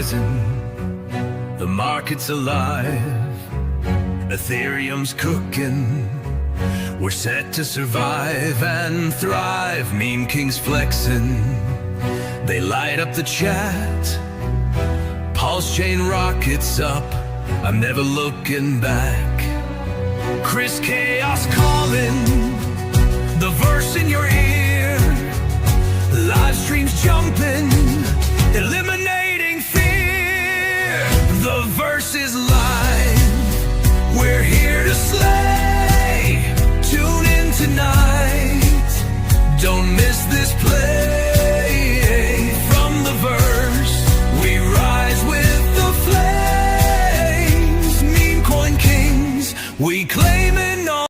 rising, the market's alive, Ethereum's cooking. We're set to survive and thrive. Meme kings flexing, they light up the chat. Pulse chain rockets up, I'm never looking back. Chris Chaos calling, the verse in your ear. Live streams jumping, eliminating fear. The verse is live, we're here to slay. Tune in tonight, don't miss this play. From the verse, we rise with the flames. Meme coin kings, we claim it all.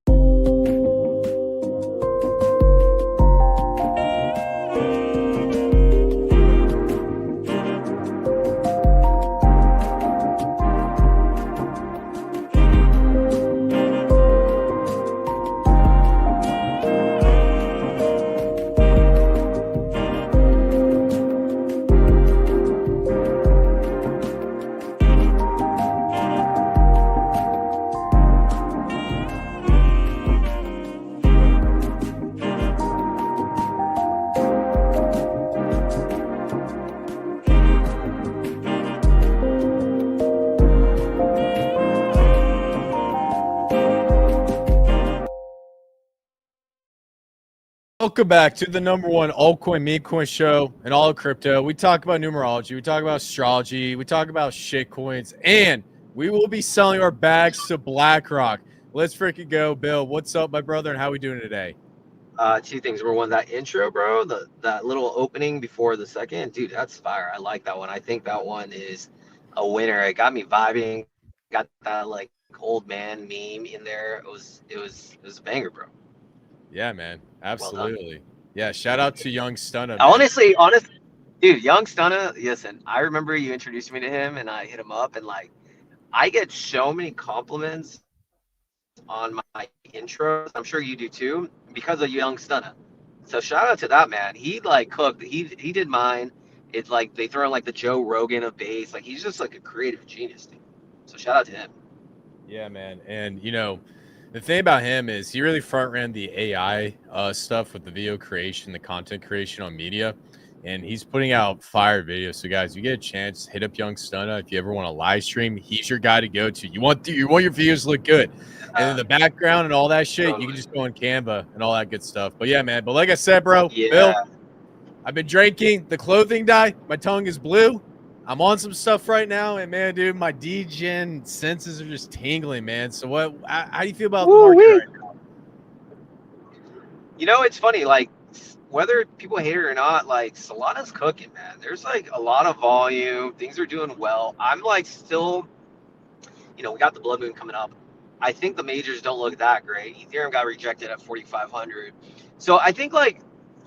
Welcome back to the #1 altcoin meme coin show in all of crypto. We talk about numerology, we talk about astrology, we talk about shitcoins, and we will be selling our bags to BlackRock. Let's freaking go, Bill. What's up, my brother, and how we doing today? Two things. Number one, that intro, bro, that little opening before the second, dude, that's fire. I like that one. I think that one is a winner. It got me vibing. Got that like old man meme in there. It was a banger, bro. Yeah, man. Absolutely. Well, yeah, shout out to Young Stunna. Honestly, dude, Young Stunna, listen, I remember you introduced me to him and I hit him up and like I get so many compliments on my intros. I'm sure you do too, because of Young Stunna. So shout out to that man. He like cooked. He did mine. It's like they throw in like the Joe Rogan of base. Like he's just like a creative genius, dude. So shout out to him. Yeah, man. And you know, the thing about him is he really front ran the AI stuff with the video creation, the content creation on media, and he's putting out fire videos. So guys, you get a chance, hit up Young Stunna if you ever want to live stream. He's your guy to go to. You want your videos to look good, and then the background and all that shit. You can just go on Canva and all that good stuff. But yeah, man. But like I said, bro, Bill, I've been drinking the clothing dye. My tongue is blue. I'm on some stuff right now, and man, dude, my degen senses are just tingling, man. So what? How do you feel about the market right now? You know, it's funny, like whether people hate it or not, like Solana's cooking, man. There's like a lot of volume. Things are doing well. I'm like still, you know, we got the Bloodmoon coming up. I think the majors don't look that great. Ethereum got rejected at 4,500. So I think like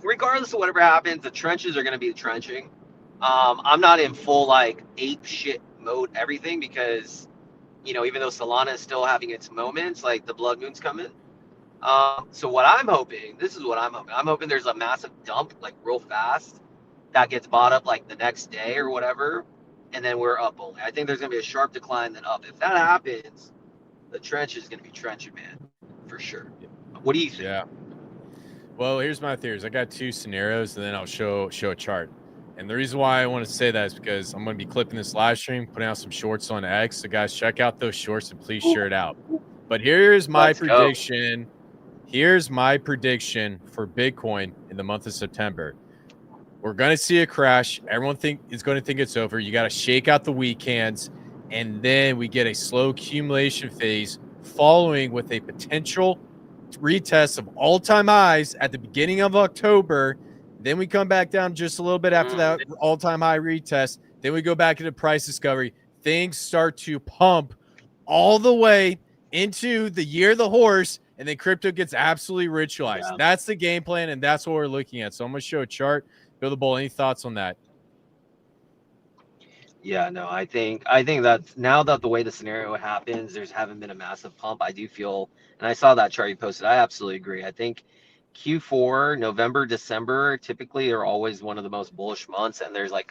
regardless of whatever happens, the trenches are going to be the trenching. I'm not in full like ape shit mode everything because, you know, even though Solana is still having its moments, like the Bloodmoon's coming. So what I'm hoping, this is what I'm hoping. I'm hoping there's a massive dump like real fast that gets bought up like the next day or whatever, and then we're up only. I think there's gonna be a sharp decline then up. If that happens, the trench is gonna be trenching, man, for sure. What do you think? Yeah. Well, here's my theories. I got two scenarios, and then I'll show a chart. And the reason why I want to say that is because I'm going to be clipping this live stream, putting out some shorts on X. So, guys, check out those shorts and please share it out. But here's my prediction. Here's my prediction for Bitcoin in the month of September. We're going to see a crash. Everyone is going to think it's over. You got to shake out the weak hands. And then we get a slow accumulation phase following with a potential retest of all-time highs at the beginning of October. Then we come back down just a little bit after that all-time high retest. Then we go back into price discovery. Things start to pump all the way into the year of the horse, and then crypto gets absolutely ritualized. Yeah. That's the game plan, and that's what we're looking at. So I'm going to show a chart. Bill the Bull, any thoughts on that? Yeah, no, I think that's now that the way the scenario happens, there's haven't been a massive pump. I do feel, and I saw that chart you posted. I absolutely agree. I think Q4, November, December, typically are always one of the most bullish months. And there's like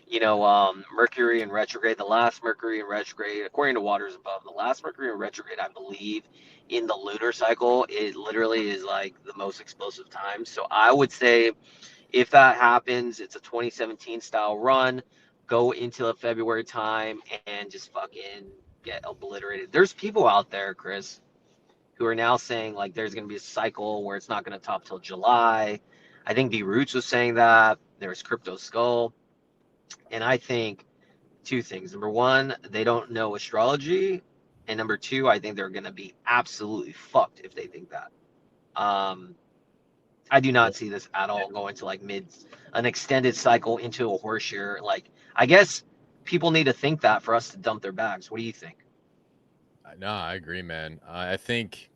you know, Mercury in retrograde, the last Mercury in retrograde, according to Waters Above, the last Mercury in retrograde, I believe, in the lunar cycle, it literally is like the most explosive time. So I would say if that happens, it's a 2017 style run. Go into the February time and just fucking get obliterated. There's people out there, Chris, who are now saying like there's going to be a cycle where it's not going to top till July. I think D Roots was saying that. There's Crypto Skull. And I think two things. Number one, they don't know astrology. And number two, I think they're going to be absolutely fucked if they think that. I do not see this at all going to like an extended cycle into a horse year. Like, I guess people need to think that for us to dump their bags. What do you think? No, I agree, man. I think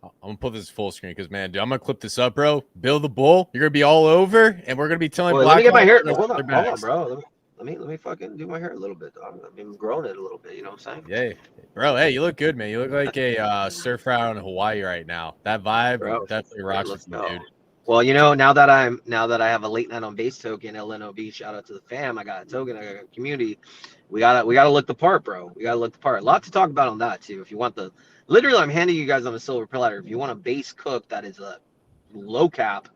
I'm gonna put this full screen because, man, dude, I'm gonna clip this up, bro. Bill the Bull, you're gonna be all over, and we're gonna be telling Well, let me get my hair. Black Hold on, bro. Let me fucking do my hair a little bit, dog. I've been growing it a little bit. You know what I'm saying? Yeah, bro. Hey, you look good, man. You look like a surfer out in Hawaii right now. That vibe definitely rocks with you, dude. Well, you know, now that I have a late night on base token, LNOB, shout out to the fam. I got a token, I got a community. We gotta look the part, bro. We gotta look the part. A lot to talk about on that too. If you want literally, I'm handing you guys on a silver platter. If you want a base cook that is a low cap,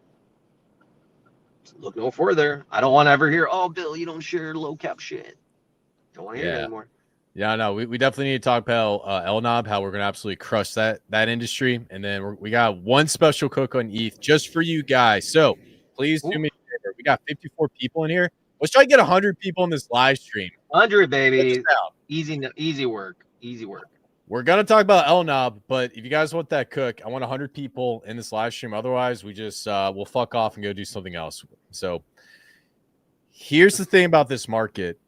look no further. I don't want to ever hear, oh, Bill, you don't share low cap shit. Don't want to hear it anymore. Yeah, no, we definitely need to talk about LNOB, how we're going to absolutely crush that industry. And then we got one special cook on ETH just for you guys. So please do me a favor. We got 54 people in here. Let's try to get 100 people in this live stream. 100, baby. Easy work. Easy work. We're going to talk about LNOB, but if you guys want that cook, I want 100 people in this live stream. Otherwise, we just we'll fuck off and go do something else. So here's the thing about this market.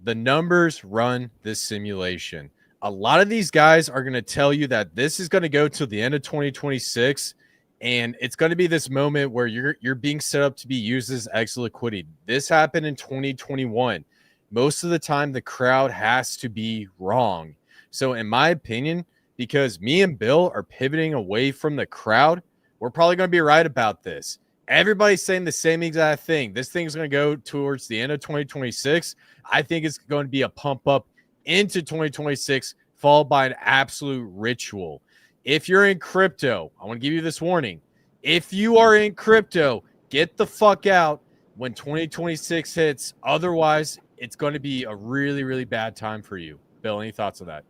The numbers run this simulation. A lot of these guys are going to tell you that this is going to go to the end of 2026, and it's going to be this moment where you're being set up to be used as exit liquidity. This happened in 2021. Most of the time, the crowd has to be wrong. So in my opinion, because me and Bill are pivoting away from the crowd, we're probably going to be right about this. Everybody's saying the same exact thing. This thing's going to go towards the end of 2026. I think it's going to be a pump up into 2026, followed by an absolute ritual. If you're in crypto, I want to give you this warning. If you are in crypto, get the fuck out when 2026 hits. Otherwise, it's going to be a really, really bad time for you. Bill, any thoughts on that?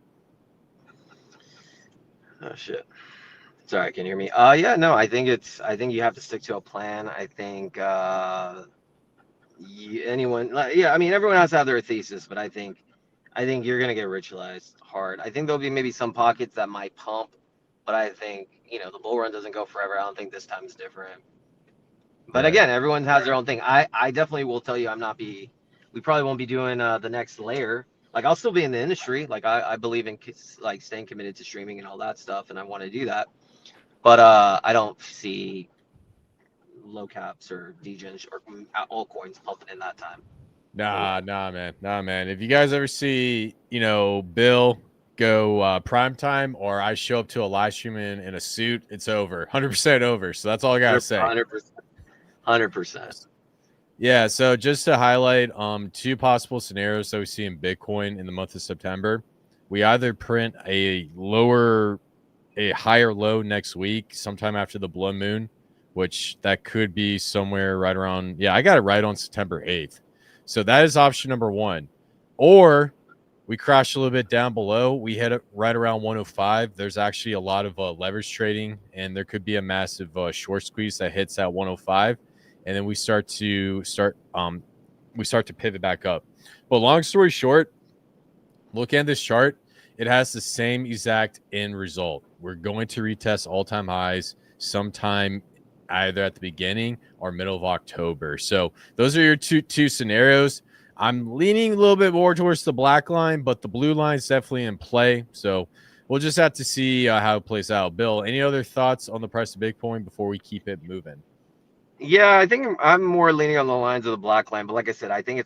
Oh, shit. Sorry, can you hear me? Yeah, no, I think you have to stick to a plan. I think everyone has to have their thesis, but I think you're gonna get ritualized hard. I think there'll be maybe some pockets that might pump, but I think, you know, the bull run doesn't go forever. I don't think this time is different. But again, everyone has their own thing. I definitely will tell you, we probably won't be doing the next layer. Like, I'll still be in the industry. Like, I believe in like staying committed to streaming and all that stuff, and I want to do that. But I don't see low caps or degens or altcoins pumping in that time. Nah, man. If you guys ever see, you know, Bill go prime time, or I show up to a live stream in a suit, it's over. 100% over. So that's all I gotta say. 100%. Yeah. So just to highlight two possible scenarios that we see in Bitcoin in the month of September, we either print a higher low next week, sometime after the Bloodmoon, which that could be somewhere right around. Yeah, I got it right on September 8th. So that is option number one. Or we crash a little bit down below. We hit it right around 105. There's actually a lot of leverage trading, and there could be a massive short squeeze that hits at 105, and then we start to pivot back up. But long story short, look at this chart. It has the same exact end result. We're going to retest all-time highs sometime either at the beginning or middle of October. So those are your two scenarios. I'm leaning a little bit more towards the black line, but the blue line is definitely in play. So we'll just have to see how it plays out. Bill, any other thoughts on the price of Bitcoin before we keep it moving? Yeah, I think I'm more leaning on the lines of the black line. But like I said, I think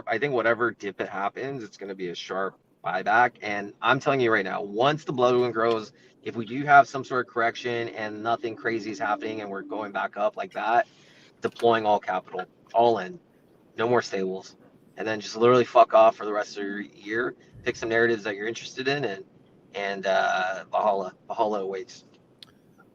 I think whatever dip it happens, it's going to be a sharp buyback. And I'm telling you right now, once the Bloodmoon grows, if we do have some sort of correction and nothing crazy is happening and we're going back up like that, deploying all capital, all in, no more stables. and then just literally fuck off for the rest of your year. Pick some narratives that you're interested in, and Valhalla awaits.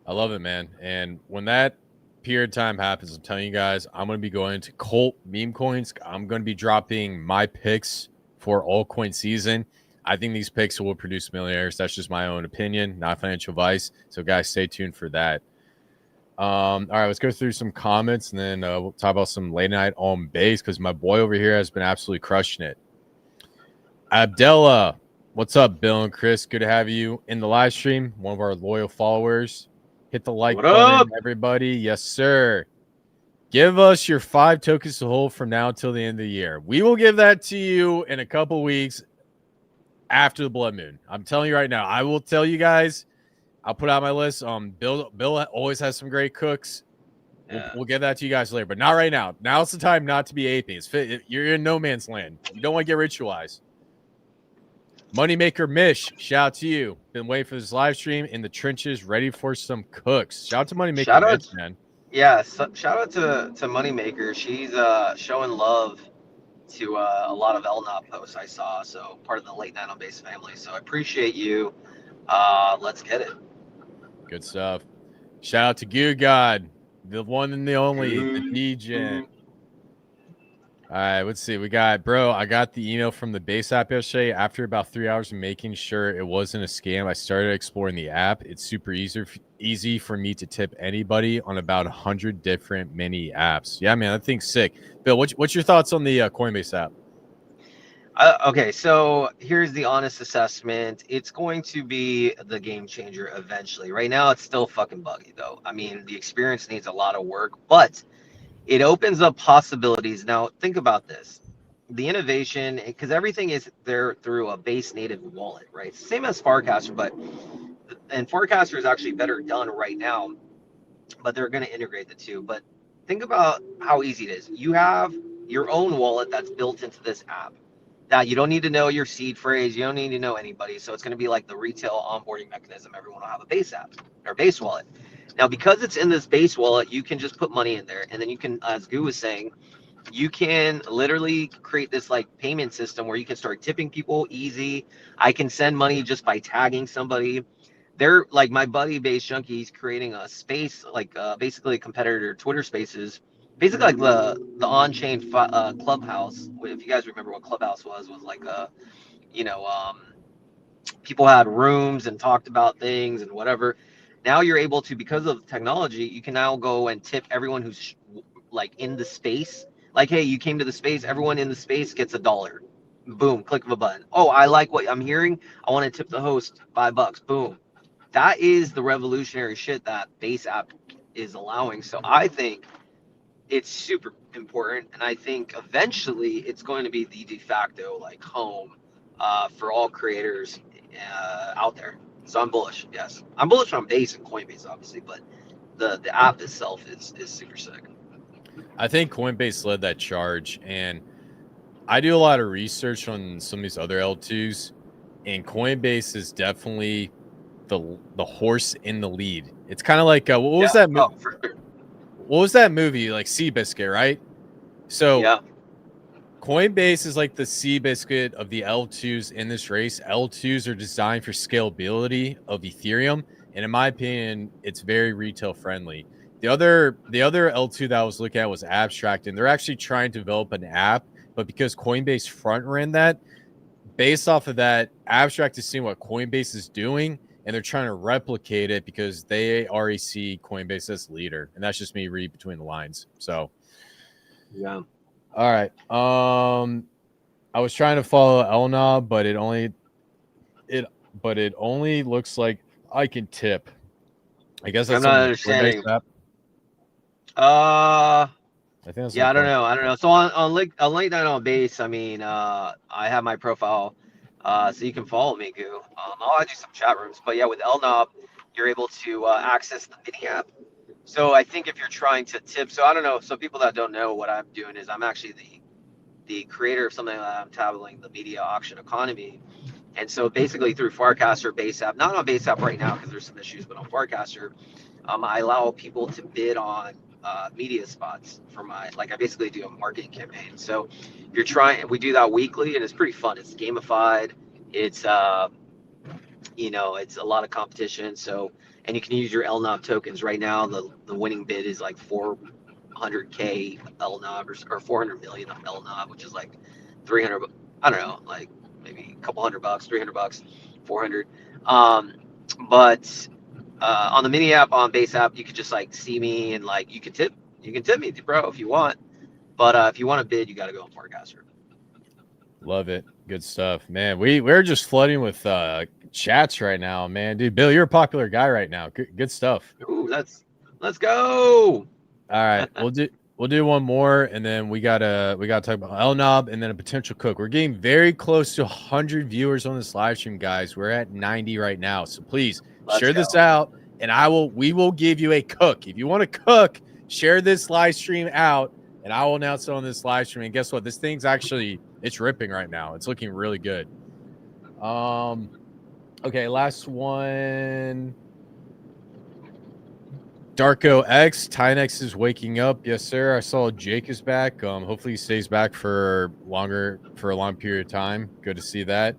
I love it, man. And when that period of time happens, I'm telling you guys, I'm going to be going to Cult meme coins. I'm going to be dropping my picks for altcoin season. I think these picks will produce millionaires. That's just my own opinion, not financial advice. So, guys, stay tuned for that. All right, let's go through some comments, and then we'll talk about some late night on base because my boy over here has been absolutely crushing it. Abdella, what's up, Bill and Chris? Good to have you in the live stream. One of our loyal followers. Hit the like button, everybody. Yes, sir. Give us your 5 tokens to hold from now until the end of the year. We will give that to you in a couple weeks after the Bloodmoon. I'm telling you right now. I will tell you guys. I'll put out my list. Bill always has some great cooks. We'll get that to you guys later, but not right now. Now's the time not to be aping. You're in no man's land. You don't want to get ritualized. Moneymaker Mish, shout out to you. Been waiting for this live stream in the trenches, ready for some cooks. Shout out to Moneymaker Mish, man. Yeah, shout out to Moneymaker. She's showing love to a lot of LNOP posts I saw. So part of the late night on base family. So I appreciate you. Let's get it. Good stuff. Shout out to Goo God, the one and the only, the DJ. All right, let's see. I got the email from the base app yesterday. After about 3 hours of making sure it wasn't a scam, I started exploring the app. It's super easy for me to tip anybody on about 100 different mini apps. Yeah, man, that thing's sick. Bill, what's your thoughts on the Coinbase app? Okay, so here's the honest assessment. It's going to be the game changer eventually. Right now, it's still fucking buggy, though. I mean, the experience needs a lot of work, but it opens up possibilities. Now, think about this. The innovation, because everything is there through a base native wallet, right? Same as Farcaster, and Farcaster is actually better done right now, but they're going to integrate the two. But think about how easy it is. You have your own wallet that's built into this app that you don't need to know your seed phrase. You don't need to know anybody. So it's going to be like the retail onboarding mechanism. Everyone will have a base app or base wallet. Now, because it's in this base wallet, you can just put money in there. And then you can, as Gu was saying, you can literally create this like payment system where you can start tipping people easy. I can send money just by tagging somebody. They're like my buddy Base Junkie, he's creating a space, like basically a competitor to Twitter Spaces. Basically like the on-chain Clubhouse. If you guys remember what Clubhouse was like people had rooms and talked about things and whatever. Now you're able to, because of technology, you can now go and tip everyone who's like in the space. Like, hey, you came to the space, everyone in the space gets $1. Boom, click of a button. Oh, I like what I'm hearing. I want to tip the host $5. Boom. That is the revolutionary shit that base app is allowing. So I think it's super important, and I think eventually it's going to be the de facto like home for all creators out there. So I'm bullish. Yes, I'm bullish on Base and Coinbase, obviously, but the app itself is super sick. I think Coinbase led that charge, and I do a lot of research on some of these other L2s, and Coinbase is definitely the horse in the lead. It's kind of like what was that movie? Oh, for sure. What was that movie? Like Seabiscuit, right? So Yeah. Coinbase is like the Seabiscuit of the L2s in this race. L2s are designed for scalability of Ethereum, and in my opinion, it's very retail friendly. The other L2 that I was looking at was Abstract, and they're actually trying to develop an app, but because Coinbase front ran that, based off of that, Abstract is seeing what Coinbase is doing, and they're trying to replicate it because they already see Coinbase as leader, and that's just me read between the lines. So, yeah. All right. I was trying to follow LNOB, but it only looks like I can tip. I guess that's I'm not understanding. I think that's I don't know. So on late night on base, I mean, I have my profile, so you can follow me, Goo. I'll add you some chat rooms, but yeah, with LNOB, you're able to access the mini app. So I think if you're trying to tip, so I don't know. So people that don't know, what I'm doing is I'm actually the creator of something that I'm tabling, the media auction economy. And so basically through Farcaster Base App, not on Base App right now because there's some issues, but on Farcaster, I allow people to bid on media spots for my, like I basically do a marketing campaign. So you're trying, we do that weekly and it's pretty fun. It's gamified. It's, you know, it's a lot of competition. So, and you can use your LNOB tokens. Right now, the winning bid is like 400K LNOB or 400 million of LNOB, which is like 300, I don't know, like maybe a couple $100, $300, 400. But on the mini app, on base app, you could just like see me and like you can tip me, bro, if you want. But if you want to bid, you got to go on Forecaster. Love it. Good stuff, man. We're just flooding with chats right now, man. Dude, Bill, you're a popular guy right now. Good stuff. Ooh, let's go. All right, we'll do one more, and then we gotta talk about LNOB and then a potential cook. We're getting very close to 100 viewers on this live stream, guys. We're at 90 right now, so please share this out, and we will give you a cook. If you want to cook, share this live stream out, and I will announce it on this live stream. And guess what? This thing's actually, it's ripping right now. It's looking really good. Okay, last one. Darko X, Tynex is waking up. Yes, sir. I saw Jake is back. Hopefully he stays back for a long period of time. Good to see that.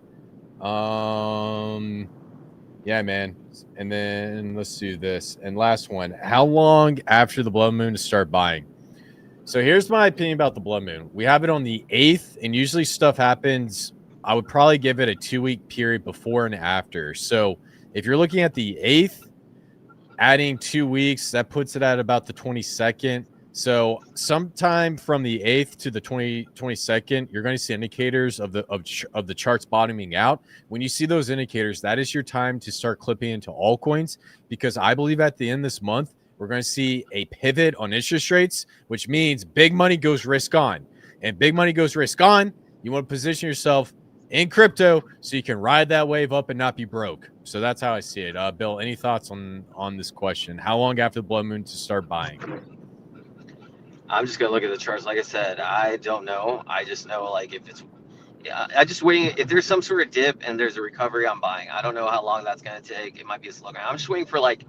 Yeah, man. And then let's do this. And last one. How long after the blood moon to start buying? So here's my opinion about the blood moon. We have it on the 8th, and usually stuff happens. I would probably give it a 2-week period before and after. So if you're looking at the 8th, adding 2 weeks, that puts it at about the 22nd. So sometime from the 8th to the 22nd, you're going to see indicators of the charts bottoming out. When you see those indicators, that is your time to start clipping into altcoins, because I believe at the end of this month, we're going to see a pivot on interest rates, which means big money goes risk on. And big money goes risk on, you want to position yourself in crypto so you can ride that wave up and not be broke. So that's how I see it. Bill, any thoughts on this question? How long after the blood moon to start buying? I'm just gonna look at the charts. Like I said, I don't know. I just know, like, if it's, yeah, I just waiting. If there's some sort of dip and there's a recovery, I'm buying. I don't know how long that's gonna take. It might be a slow. I'm just waiting for like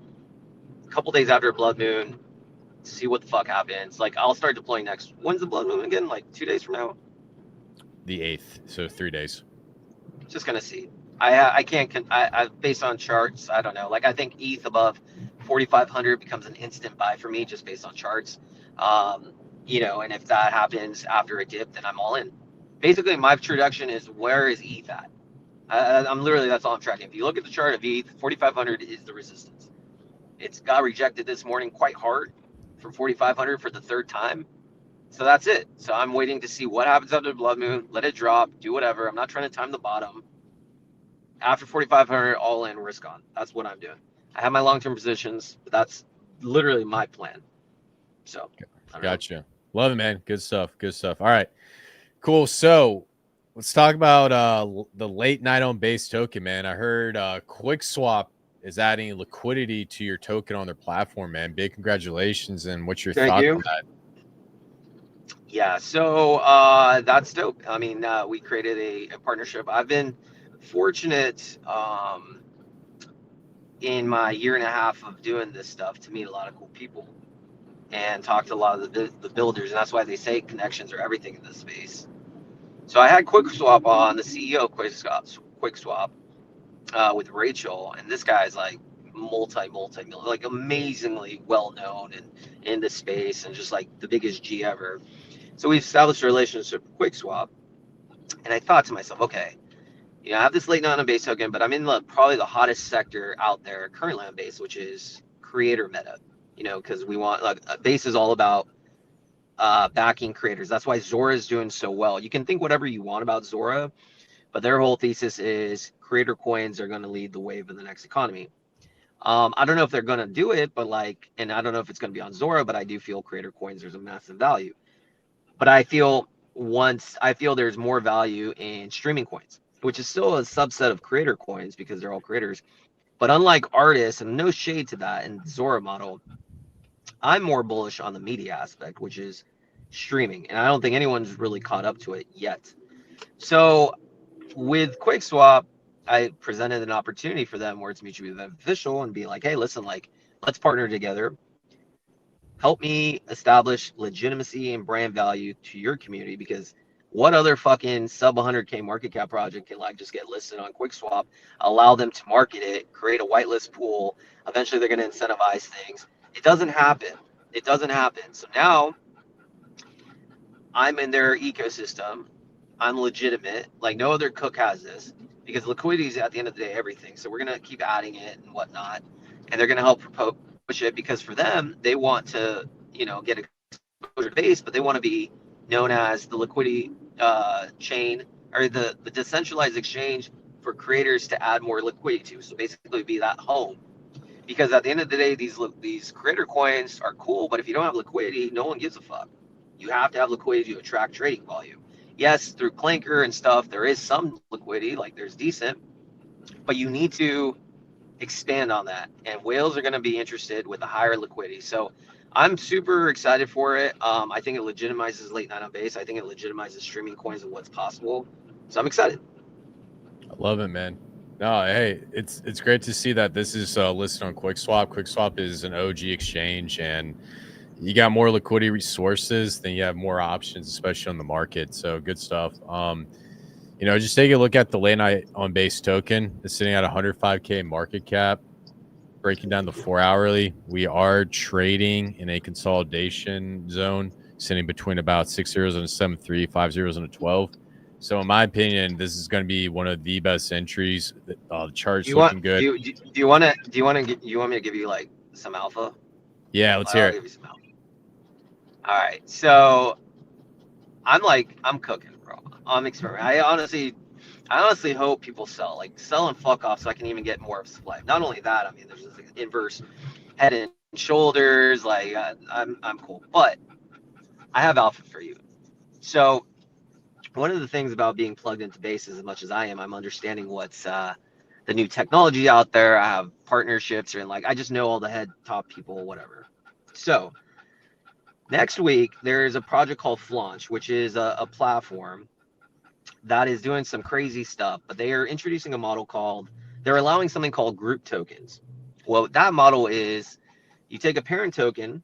a couple days after blood moon, see what the fuck happens. Like, I'll start deploying next. When's the blood moon again? Like 2 days from now. The 8th, so 3 days. Just gonna see. I can't. I based on charts. I don't know. Like, I think ETH above 4,500 becomes an instant buy for me, just based on charts. You know, and if that happens after a dip, then I'm all in. Basically, my introduction is, where is ETH at? I'm literally, that's all I'm tracking. If you look at the chart of ETH, 4,500 is the resistance. It's got rejected this morning quite hard from 4,500 for the 3rd time. So that's it. So I'm waiting to see what happens after the blood moon. Let it drop, do whatever. I'm not trying to time the bottom. After 4,500, all in, risk on. That's what I'm doing. I have my long-term positions, but that's literally my plan. So gotcha. Love it, man. Good stuff. Good stuff. All right, cool. So let's talk about the late night on base token, man. I heard QuickSwap is adding liquidity to your token on their platform, man. Big congratulations. And what's your thought on that? Yeah, so that's dope. I mean, we created a partnership. I've been fortunate in my 1.5 years of doing this stuff to meet a lot of cool people and talk to a lot of the builders, and that's why they say connections are everything in this space. So I had QuickSwap on, the CEO of QuickSwap, with Rachel, and this guy's like multi-million, like amazingly well known in this space, and just like the biggest G ever. So we established a relationship with QuickSwap, and I thought to myself, okay, you know, I have this late night on base token, but I'm in probably the hottest sector out there currently on base, which is creator meta. You know, because we want, like, base is all about backing creators. That's why Zora is doing so well. You can think whatever you want about Zora, but their whole thesis is creator coins are going to lead the wave of the next economy. I don't know if they're going to do it, but like, and I don't know if it's going to be on Zora, but I do feel creator coins, there's a massive value. But I feel there's more value in streaming coins, which is still a subset of creator coins because they're all creators. But unlike artists, and no shade to that in Zora model, I'm more bullish on the media aspect, which is streaming. And I don't think anyone's really caught up to it yet. So with QuickSwap, I presented an opportunity for them where it's mutually beneficial and be like, hey, listen, like, let's partner together. help me establish legitimacy and brand value to your community, because what other fucking sub 100K market cap project can like just get listed on QuickSwap, allow them to market it, create a whitelist pool? Eventually, they're going to incentivize things. It doesn't happen. It doesn't happen. So now I'm in their ecosystem. I'm legitimate. Like no other cook has this, because liquidity is at the end of the day everything. So we're gonna keep adding it and whatnot, and they're gonna help push it, because for them they want to get exposure to base, but they want to be known as the liquidity chain, or the decentralized exchange for creators to add more liquidity to. So basically be that home, because at the end of the day, these creator coins are cool, but if you don't have liquidity, no one gives a fuck. You have to have liquidity to attract trading volume. Yes, through Clanker and stuff, there is some liquidity, like there's decent, but you need to expand on that. And whales are going to be interested with a higher liquidity. So I'm super excited for it. I think it legitimizes late night on base. I think it legitimizes streaming coins and what's possible. So I'm excited. I love it, man. No, hey, it's great to see that this is listed on QuickSwap. QuickSwap is an OG exchange, and you got more liquidity resources, then you have more options, especially on the market. So good stuff. Just take a look at the late night on base token. It's sitting at 105K market cap. Breaking down the 4 hourly, we are trading in a consolidation zone, sitting between about 6 zeros and a 7.3, 5 zeros and a 12. So in my opinion, this is going to be one of the best entries. The chart's looking good. Do you want me to give you like some alpha? Yeah, let's hear I'll it. give you some alpha. All right, so I'm cooking, bro. I'm experimenting. I honestly hope people sell and fuck off, so I can even get more of a supply. Not only that, I mean, there's this inverse head and shoulders. Like I'm cool, but I have alpha for you. So one of the things about being plugged into bases as much as I am, I'm understanding what's the new technology out there. I have partnerships, and like I just know all the top people, whatever. So next week there's a project called Flaunch, which is a platform that is doing some crazy stuff, but they are introducing a model they're allowing something called group tokens. Well, that model is you take a parent token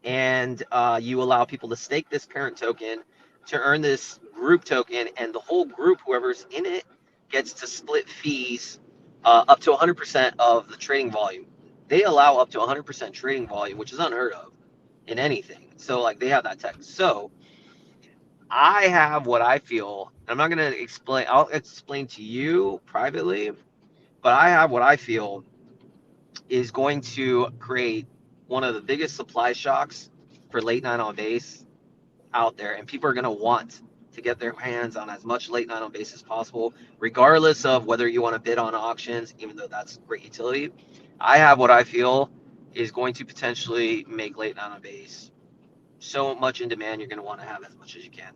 and you allow people to stake this parent token to earn this group token, and the whole group, whoever's in it, gets to split fees up to 100% of the trading volume. They allow up to 100% trading volume, which is unheard of in anything. So like they have that tech. So I have what I feel. I'm not going to explain. I'll explain to you privately, but I have what I feel is going to create one of the biggest supply shocks for late night on base out there. And people are going to want to get their hands on as much late night on base as possible, regardless of whether you want to bid on auctions, even though that's great utility. I have what I feel is going to potentially make late night on base so much in demand, you're going to want to have as much as you can.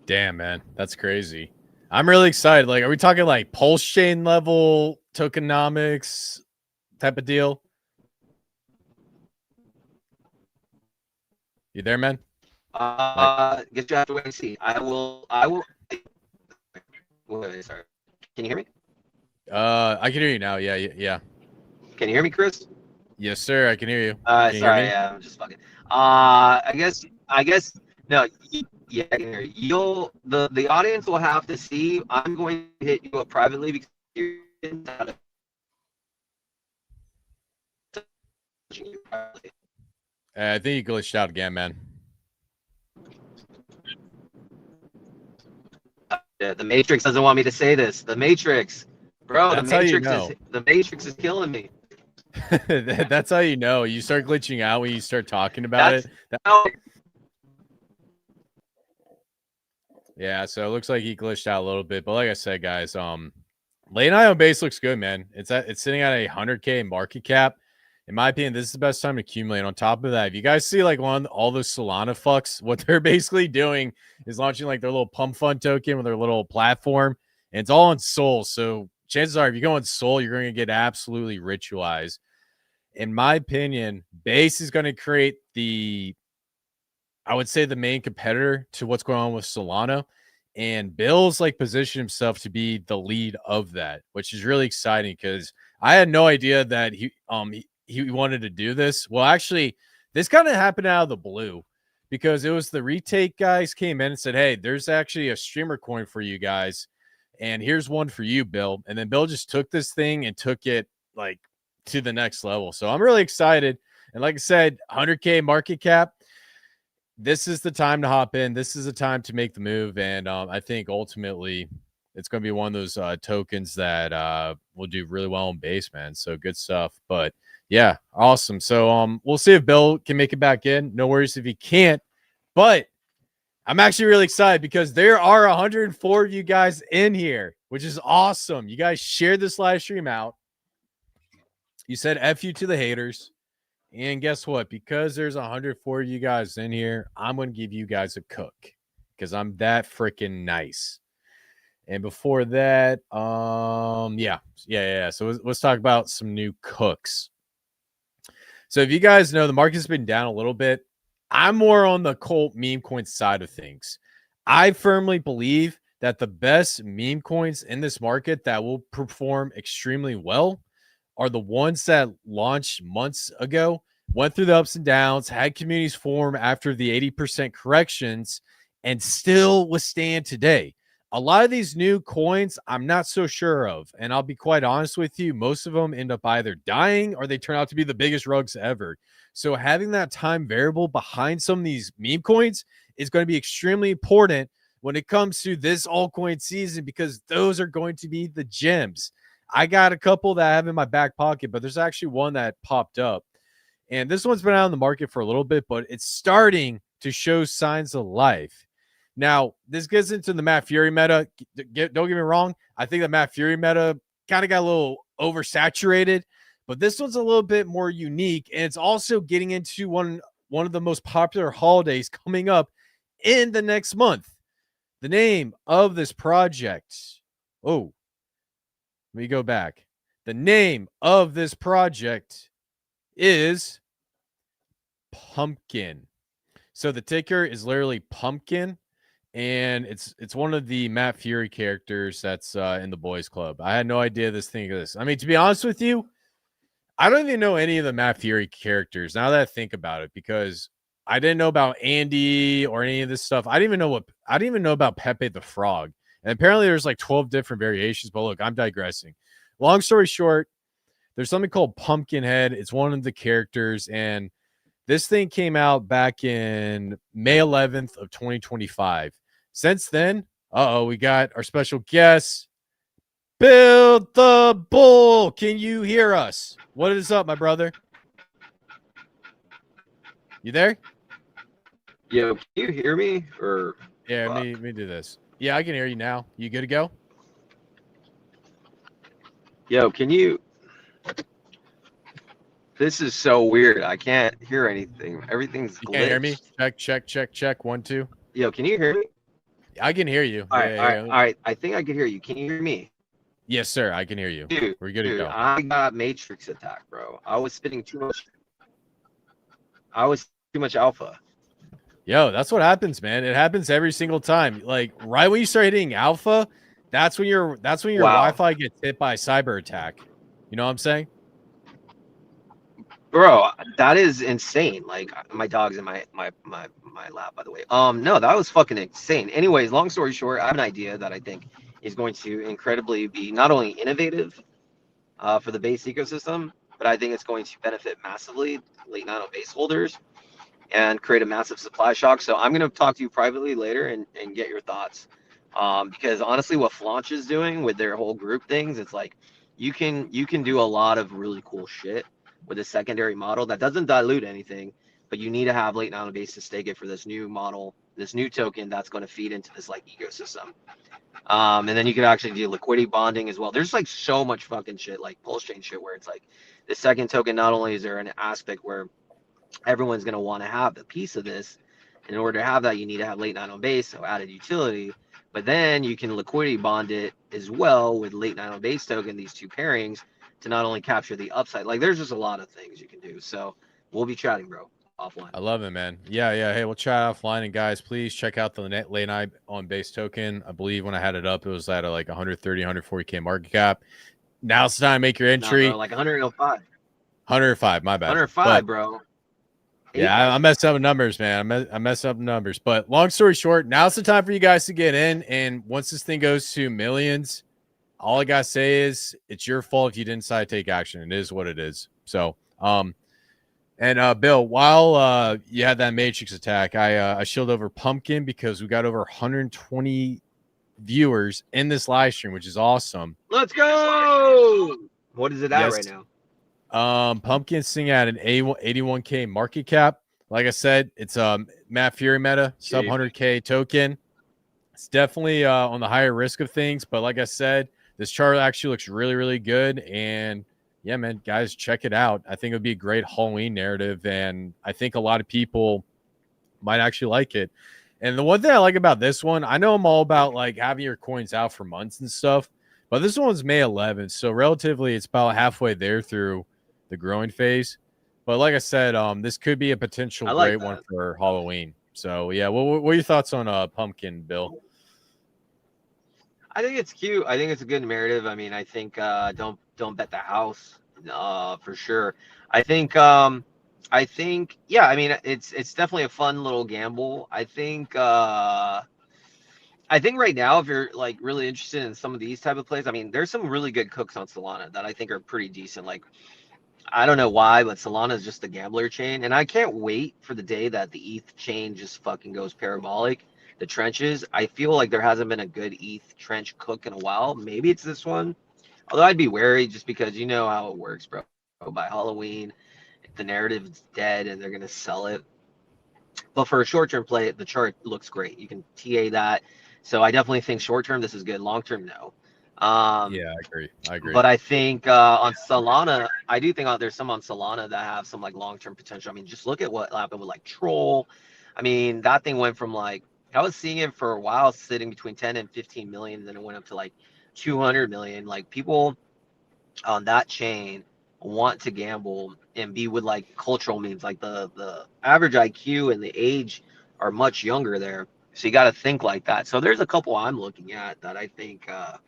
Damn, man, that's crazy. I'm really excited. Like, are we talking like pulse chain level tokenomics type of deal? You there, man? Guess you have to wait and see. I will. Wait, sorry. Can you hear me? I can hear you now. Yeah. Can you hear me, Chris? Yes, sir. I can hear you. Sorry, yeah, I'm just fucking. I guess no. Yeah, I can hear you. The audience will have to see. I'm going to hit you up privately because you're not you privately. I think you glitched out again, man. The Matrix doesn't want me to say this. The Matrix, bro. That's The Matrix is killing me. That's how you know. You start glitching out when you start talking about it. Yeah, so it looks like he glitched out a little bit, but like I said, guys, late night on base looks good, man. It's sitting at 100K market cap. In my opinion, this is the best time to accumulate. On top of that, if you guys see like all those Solana fucks, what they're basically doing is launching like their little pump fund token with their little platform, and it's all on Sol. So chances are, if you go on Sol, you're going to get absolutely ritualized. In my opinion, Base is going to create I would say the main competitor to what's going on with Solana, and Bill's like positioned himself to be the lead of that, which is really exciting because I had no idea that he wanted to do this. Well, actually, this kind of happened out of the blue because it was the retake guys came in and said, hey, there's actually a streamer coin for you guys. And here's one for you, Bill. And then Bill just took this thing and took it like to the next level. So I'm really excited. And like I said, 100K market cap. This is the time to hop in. This is the time to make the move. And I think ultimately it's going to be one of those tokens that will do really well on base, man. So good stuff. But yeah, awesome. So we'll see if Bill can make it back in. No worries if he can't. But I'm actually really excited because there are 104 of you guys in here, which is awesome. You guys shared this live stream out. You said F you to the haters. And guess what? Because there's 104 of you guys in here, I'm going to give you guys a cook because I'm that freaking nice. And before that, yeah. So let's talk about some new cooks. So if you guys know, the market's been down a little bit. I'm more on the Colt meme coin side of things. I firmly believe that the best meme coins in this market that will perform extremely well are the ones that launched months ago, went through the ups and downs, had communities form after the 80% corrections, and still withstand today. A lot of these new coins, I'm not so sure of. And I'll be quite honest with you, most of them end up either dying or they turn out to be the biggest rugs ever. So having that time variable behind some of these meme coins is going to be extremely important when it comes to this altcoin season because those are going to be the gems. I got a couple that I have in my back pocket, but there's actually one that popped up. And this one's been out on the market for a little bit, but it's starting to show signs of life. Now, this gets into the Matt Fury meta. Don't get me wrong. I think the Matt Fury meta kind of got a little oversaturated, but this one's a little bit more unique. And it's also getting into one of the most popular holidays coming up in the next month. The name of this project. Oh, let me go back. The name of this project is Pumpkin. So the ticker is literally Pumpkin. And it's one of the Matt Fury characters that's in the boys club. I had no idea this thing exists. I mean, to be honest with you, I don't even know any of the Matt Fury characters now that I think about it, because I didn't know about Andy or any of this stuff. I didn't even know about Pepe the Frog. And apparently there's like 12 different variations, but look, I'm digressing. Long story short, there's something called Pumpkinhead. It's one of the characters, and this thing came out back in May 11th of 2025. Since then, we got our special guest, Build the Bull. Can you hear us? What is up, my brother? You there? Yo, can you hear me? Or yeah, let me do this. Yeah, I can hear you now. You good to go? Yo, can you? This is so weird. I can't hear anything. Everything's glitched. You can't hear me? Check. 1, 2. Yo, can you hear me? I can hear you. All right. I think I can hear you. Can you hear me? Yes, sir. I can hear you. Dude, we're good to go. I got Matrix attack, bro. I was spitting too much. I was too much alpha. Yo, that's what happens, man. It happens every single time. Like right when you start hitting alpha, that's when your Wi-Fi gets hit by a cyber attack. You know what I'm saying? Bro, that is insane. Like my dog's in my lap, by the way. No, that was fucking insane. Anyways, long story short, I have an idea that I think is going to incredibly be not only innovative for the base ecosystem, but I think it's going to benefit massively late 9 base holders and create a massive supply shock. So I'm going to talk to you privately later and get your thoughts. Because honestly, what Flaunch is doing with their whole group things, it's like you can do a lot of really cool shit with a secondary model that doesn't dilute anything, but you need to have late 9 base to stake it for this new model, this new token that's going to feed into this like ecosystem. And then you can actually do liquidity bonding as well. There's like so much fucking shit, like pulse chain shit, where it's like the second token, not only is there an aspect where everyone's going to want to have the piece of this, in order to have that, you need to have late 9 base, so added utility. But then you can liquidity bond it as well with late 9 base token, these two pairings, to not only capture the upside. Like there's just a lot of things you can do. So we'll be chatting, bro, offline. I love it, man. Yeah. Hey, we'll chat offline. And guys, please check out the late 9 base token. I believe when I had it up, it was at like 130, 140K market cap. Now's the time to make your entry. No, like 105. 105. My bad. 105, But bro. yeah, I messed up numbers, man. I messed up numbers. But long story short, now's the time for you guys to get in. And once this thing goes to millions, all I gotta say is it's your fault if you didn't decide to take action. It is what it is. So, and Bill, while you had that Matrix attack, I shielded over Pumpkin because we got over 120 viewers in this live stream, which is awesome. Let's go. What is it at right now? Pumpkin's sitting at an 81K market cap. Like I said, it's Matt Fury meta, sub 100K token. It's definitely on the higher risk of things, but like I said, this chart actually looks really, really good. And yeah, man, guys, check it out. I think it would be a great Halloween narrative, and I think a lot of people might actually like it. And the one thing I like about this one, I know I'm all about like having your coins out for months and stuff, but this one's May 11th, so relatively it's about halfway there through the growing phase. But like I said, this could be a potential great one for Halloween. So yeah, what are your thoughts on Pumpkin, Bill? I think it's cute. I think it's a good narrative. I mean, I think don't bet the house for sure. I think yeah, I mean it's definitely a fun little gamble. I think right now, if you're like really interested in some of these type of plays, I mean, there's some really good cooks on Solana that I think are pretty decent. Like, I don't know why, but Solana is just a gambler chain, and I can't wait for the day that the ETH chain just fucking goes parabolic. The trenches, I feel like there hasn't been a good ETH trench cook in a while. Maybe it's this one, although I'd be wary just because you know how it works, bro. By Halloween, the narrative's dead and they're gonna sell it. But for a short-term play, the chart looks great. You can TA that. So I definitely think short-term this is good. Long-term, no. Yeah, I agree. But I think on Solana, I do think there's some on Solana that have some like long-term potential. I mean, just look at what happened with like Troll. I mean, that thing went from like, I was seeing it for a while sitting between 10 and 15 million, and then it went up to like 200 million. Like, people on that chain want to gamble and be with like cultural memes. Like the average IQ and the age are much younger there. So you got to think like that. So there's a couple I'm looking at that I think have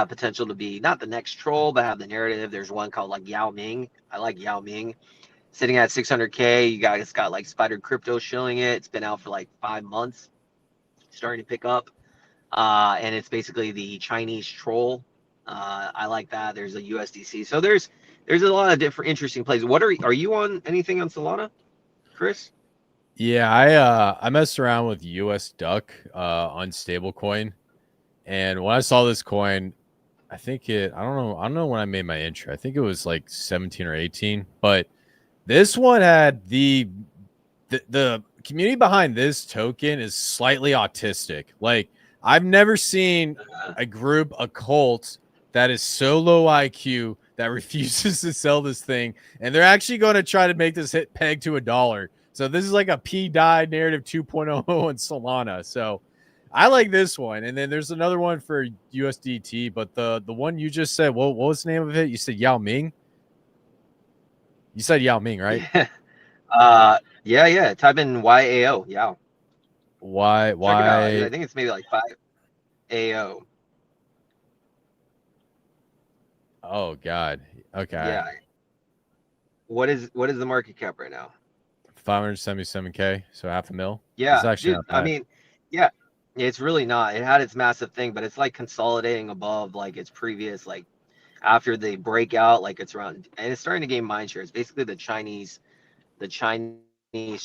potential to be not the next Troll, but have the narrative. There's one called like Yao Ming. I like Yao Ming. Sitting at 600K. You guys got like Spider Crypto shilling it. It's been out for like 5 months, starting to pick up. And it's basically the Chinese Troll. I like that. There's a USDC. So there's a lot of different interesting plays. What are you on anything on Solana, Chris? Yeah, I messed around with US Duck on stablecoin, and when I saw this coin, I think I don't know when I made my entry. I think it was like 17 or 18, but this one had the community behind this token is slightly autistic. Like, I've never seen a group, a cult that is so low IQ that refuses to sell this thing, and they're actually going to try to make this hit peg to $1. So this is like a P-die narrative 2.0 on Solana. So I like this one. And then there's another one for USDT, but the one you just said, what was the name of it? You said Yao Ming? You said Yao Ming, right? Yeah. Type in YAO. Yao. Why? Check it out. I think it's maybe like 5AO. Oh God. Okay. Yeah. What is the market cap right now? 577K, so $500,000. Yeah, it's actually dude, I mean, yeah, it's really not. It had its massive thing, but it's like consolidating above like its previous, like after they break out, like it's around, and it's starting to gain mind share. It's basically the Chinese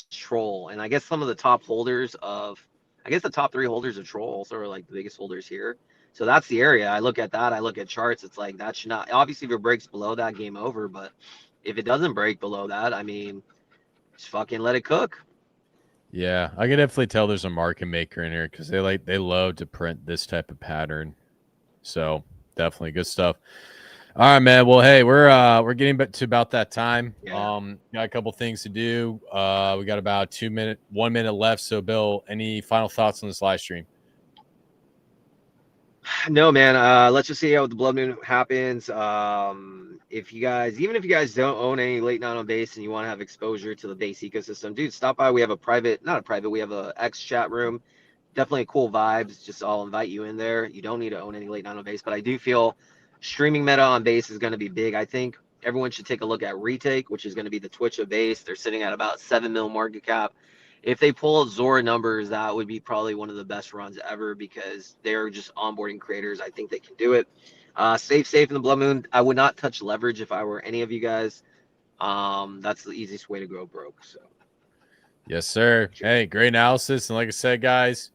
Troll, and I guess some of the top holders of, I guess the top 3 holders of Troll also are like the biggest holders here. So that's the area. I look at that. I look at charts. It's like that should not. Obviously, if it breaks below that, game over. But if it doesn't break below that, I mean, just fucking let it cook. Yeah, I can definitely tell there's a market maker in here because they love to print this type of pattern. So definitely good stuff. All right, man. Well, hey, we're getting to about that time. Yeah. Got a couple things to do. We got about 1 minute left. So, Bill, any final thoughts on this live stream? No, man. Let's just see how the Bloodmoon happens. If you guys, even if you guys don't own any late night on base and you want to have exposure to the base ecosystem, dude, stop by. We have we have a X chat room. Definitely cool vibes. Just I'll invite you in there. You don't need to own any late night on base, but I do feel streaming meta on base is going to be big. I think everyone should take a look at Retake, which is going to be the Twitch of base. They're sitting at about 7 mil market cap. If they pull out Zora numbers, that would be probably one of the best runs ever because they're just onboarding creators. I think they can do it. Safe in the Bloodmoon. I would not touch leverage if I were any of you guys. That's the easiest way to go broke. So, yes, sir. Hey, great analysis. And like I said, guys,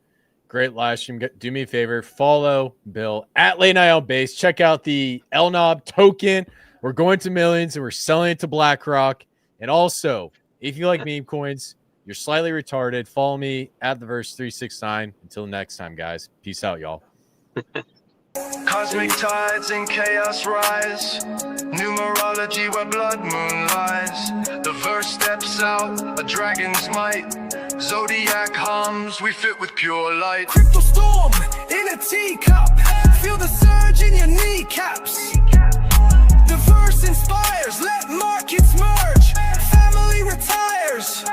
great live stream. Do me a favor, follow Bill at Late Night on Base. Check out the LNOB token. We're going to millions and we're selling it to BlackRock. And also, if you like meme coins, you're slightly retarded. Follow me at the verse 369. Until next time, guys. Peace out, y'all. Cosmic tides and chaos rise. Numerology where blood moon lies. The verse steps out, a dragon's might. Zodiac hums, we fit with pure light. Crystal storm in a teacup. Feel the surge in your kneecaps. The verse inspires, let markets merge. Family retires.